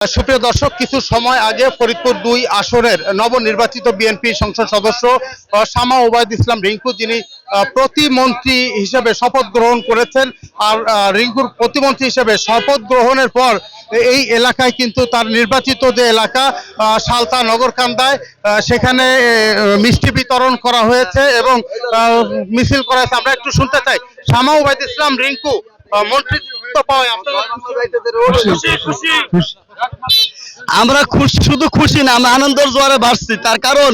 সুপ্রিয় দর্শক, কিছু সময় আগে ফরিদপুর ২ আসনের নবনির্বাচিত বিএনপি সংসদ সদস্য শামা ওবায়দ ইসলাম রিংকু, যিনি প্রতিমন্ত্রী হিসেবে শপথ গ্রহণ করেছেন। আর রিংকুর প্রতিমন্ত্রী হিসেবে শপথ গ্রহণের পর এই এলাকায় কিন্তু তার নির্বাচিত যে এলাকা সালতা নগরকান্দায়, সেখানে মিষ্টি বিতরণ করা হয়েছে এবং মিছিল করা হয়েছে। আমরা একটু শুনতে চাই শামা ওবায়দ ইসলাম রিংকু মন্ত্রিত্ব পাওয়ায় আপনারা আমরা খুশি, শুধু খুশি না, আমরা আনন্দের জোয়ারে ভাসছি। তার কারণ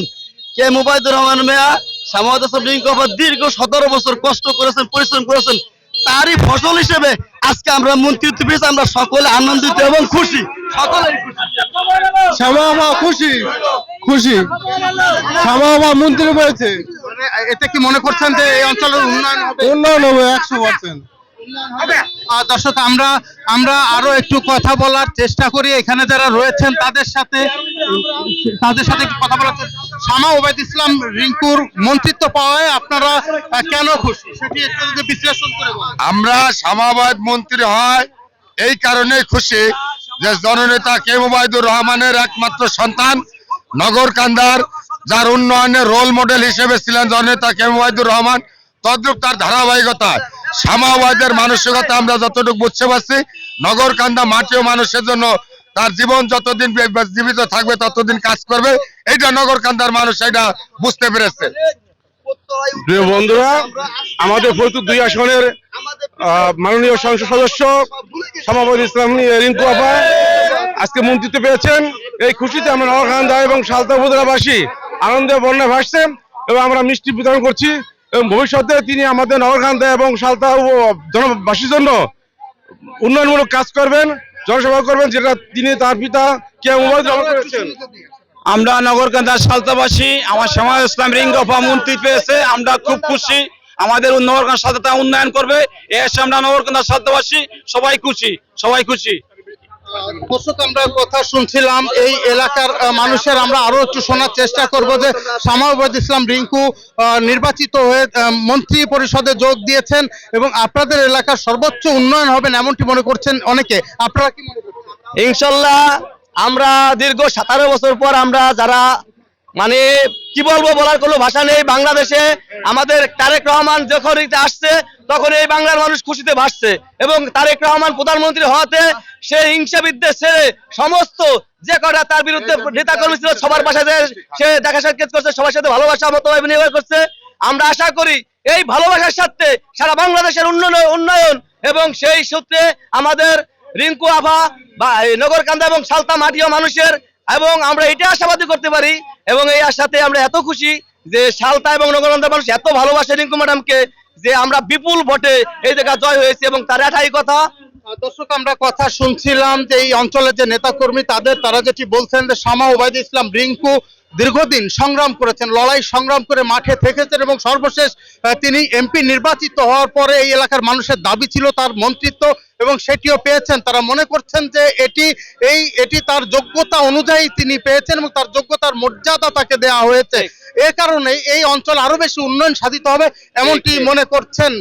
কে মুবাইদুর রহমান মিয়া শামা রিংকু দীর্ঘ ১৭ বছর কষ্ট করেছেন, পরিশ্রম করেছেন, তারই ফসল হিসেবে আজকে আমরা মন্ত্রিত্ব পেয়েছি। আমরা সকলে আনন্দিত এবং খুশি, সকলে খুশি খুশি শামা মন্ত্রী হয়েছে। এতে কি মনে করছেন যে এই অঞ্চলের উন্নয়ন হবে? 100%। দর্শক, আমরা আরো একটু কথা বলার চেষ্টা করি এখানে যারা রয়েছেন তাদের সাথে কথা বলার। শামা ওবায়দ ইসলাম রিংকুর মন্ত্রিত্ব পাওয়ায় আপনারা কেন খুশি সেটি একটু যদি বিশ্লেষণ করে বলেন। আমরা শামা ওবায়দ মন্ত্রী হয় এই কারণে খুশি যে জননেতা কে মুবাইদুর রহমানের একমাত্র সন্তান, নগরকান্দার যার উন্নয়নের রোল মডেল হিসেবে ছিলেন জননেতা কে মুবাইদুর রহমান, তদ্রূপ তার ধারাবাহিকতা শামা ওবায়দের মানসিকতা আমরা যতটুকু বুঝতে পারছি, নগরকান্দা মাটি ও মানুষের জন্য তার জীবন যতদিন জীবিত থাকবে ততদিন কাজ করবে, এইটা নগরকান্দার মানুষ এটা বুঝতে পেরেছে। প্রিয় বন্ধুরা, আমাদের ফরিদপুর ২ আসনের মাননীয় সংসদ সদস্য শামা ওবায়দ ইসলাম রিংকু আপা আজকে মন্ত্রিত্ব পেয়েছেন। এই খুশিতে আমরা নগরকান্দা এবং সালতা উপজেলাবাসী আনন্দে বন্যায় ভাসছে এবং আমরা মিষ্টি বিতরণ করছি এবং ভবিষ্যতে তিনি আমাদের নগরকান্দা এবং সালতা জনবাসীর জন্য উন্নয়নমূলক কাজ করবেন, জনসেবা করবেন, যেটা তিনি তার পিতা কে মুবাইদুর রহমান করেছেন। আমরা নগরকান্দা সালতাবাসী, আমার শামা ইসলাম রিংকু আপা মন্ত্রী পেয়েছে, আমরা খুব খুশি। আমাদের নগরকান্দা সালতা উন্নয়ন করবে, এসে আমরা নগরকান্দা সালতাবাসী সবাই খুশি, সবাই খুশি। দর্শক, আমরা কথা শুনছিলাম এই এলাকার মানুষের। আমরা আরো একটু শোনার চেষ্টা করব যে শামা ওবায়দ ইসলাম রিংকু নির্বাচিত হয়ে মন্ত্রী পরিষদে যোগ দিয়েছেন এবং আপনাদের এলাকার সর্বোচ্চ উন্নয়ন হবেন এমনটি মনে করছেন অনেকে। আপনারা কি মনে করছেন? ইনশাল্লাহ আমরা দীর্ঘ ১৭ বছর পর আমরা যারা মানে কি বলবো, বলার কোনো ভাষা নেই। বাংলাদেশে আমাদের তারেক রহমান যখন আসছে তখন এই বাংলার মানুষ খুশিতে ভাসছে এবং তারেক রহমান প্রধানমন্ত্রী হওয়াতে সে হিংসা বিদ্বেষ ছেড়ে সমস্ত যে কটা তার বিরুদ্ধে নেতা কর্মী ছিল সবার বাসায় সে দেখা সাক্ষাৎ করছে, সবার সাথে ভালোবাসা মত বিনিময় করছে। আমরা আশা করি এই ভালোবাসার সাথে সারা বাংলাদেশের উন্নয়ন এবং সেই সূত্রে আমাদের রিংকু আভা বা নগরকান্দা এবং সালতা মাটিও মানুষের, এবং আমরা এটা আশাবাদী করতে পারি এবং এই আশাতে আমরা এত খুশি যে সালতা এবং নগরকান্দার মানুষ এত ভালোবাসে রিংকু ম্যাডামকে যে আমরা বিপুল ভোটে এই জায়গা জয় হয়েছে এবং তার এটাই কথা। দর্শক, আমরা কথা শুনছিলাম যে এই অঞ্চলের যে নেতাকর্মী তারা যেটি বলছেন যে শামা ওবায়দ ইসলাম রিংকু দীর্ঘদিন সংগ্রাম করেছেন, লড়াই সংগ্রাম করে মাঠে থেকেছেন এবং সর্বশেষ তিনি এমপি নির্বাচিত হওয়ার পরে এই এলাকার মানুষের দাবি ছিল তার মন্ত্রিত্ব এবং সেটিও পেয়েছেন। তারা মনে করছেন যে এটি তার যোগ্যতা অনুযায়ী তিনি পেয়েছেন এবং তার যোগ্যতার মর্যাদা তাকে দেওয়া হয়েছে। এ কারণে এই অঞ্চল আরো বেশি উন্নয়ন সাধিত হবে এমনটি মনে করছেন।